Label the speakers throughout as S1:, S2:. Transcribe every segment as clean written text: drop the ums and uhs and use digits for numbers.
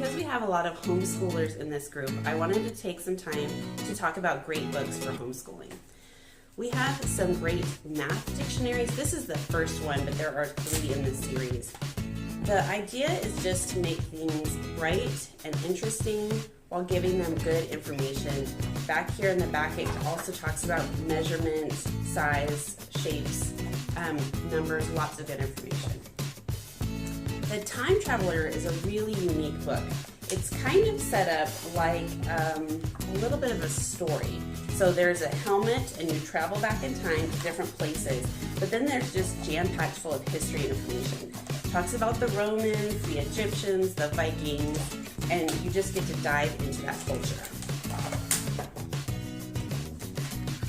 S1: Because we have a lot of homeschoolers in this group, I wanted to take some time to talk about great books for homeschooling. We have some great math dictionaries. This is the first one, but there are 3 in this series. The idea is just to make things bright and interesting while giving them good information. Back here in the back, it also talks about measurement, size, shapes, numbers, lots of good information. The Time Traveler is a really unique book. It's kind of set up like a little bit of a story. So there's a helmet and you travel back in time to different places, but then there's just jam-packed full of history and information. It talks about the Romans, the Egyptians, the Vikings, and you just get to dive into that culture.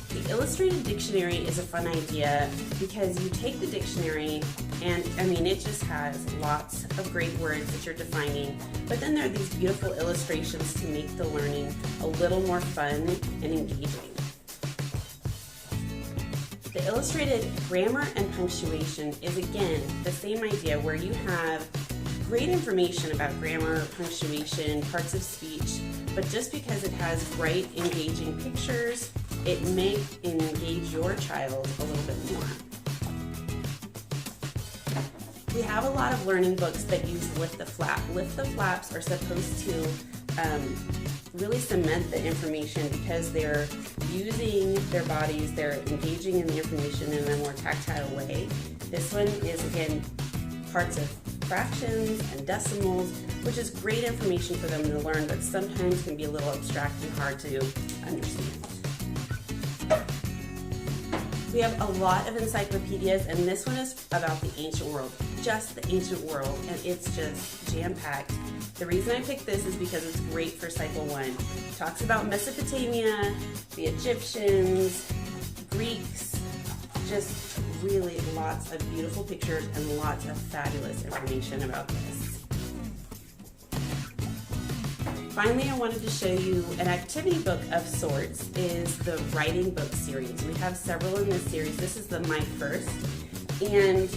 S1: The illustrated dictionary is a fun idea because you take the dictionary and it just has lots of great words that you're defining, but then there are these beautiful illustrations to make the learning a little more fun and engaging. The illustrated grammar and punctuation is again the same idea where you have great information about grammar, punctuation, parts of speech, but just because it has bright, engaging pictures, it may engage your child a little bit more. We have a lot of learning books that use Lift the Flap. Lift the Flaps are supposed to really cement the information because they're using their bodies, they're engaging in the information in a more tactile way. This one is, again, parts of fractions and decimals, which is great information for them to learn, but sometimes can be a little abstract and hard to understand. We have a lot of encyclopedias, and this one is about the ancient world, just the ancient world, and it's just jam-packed. The reason I picked this is because it's great for Cycle 1. It talks about Mesopotamia, the Egyptians, Greeks, just really lots of beautiful pictures and lots of fabulous information about this. Finally, I wanted to show you an activity book of sorts is the writing book series. We have several in this series. This is my first, and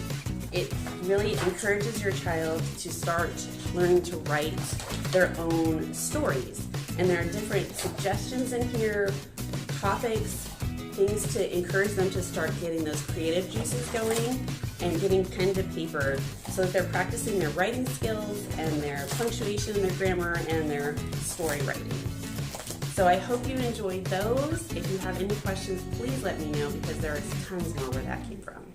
S1: it really encourages your child to start learning to write their own stories. And there are different suggestions in here, topics, things to encourage them to start getting those creative juices going and getting pen to paper so that they're practicing their writing skills and their punctuation and their grammar and their story writing. So I hope you enjoyed those. If you have any questions, please let me know because there are tons more where that came from.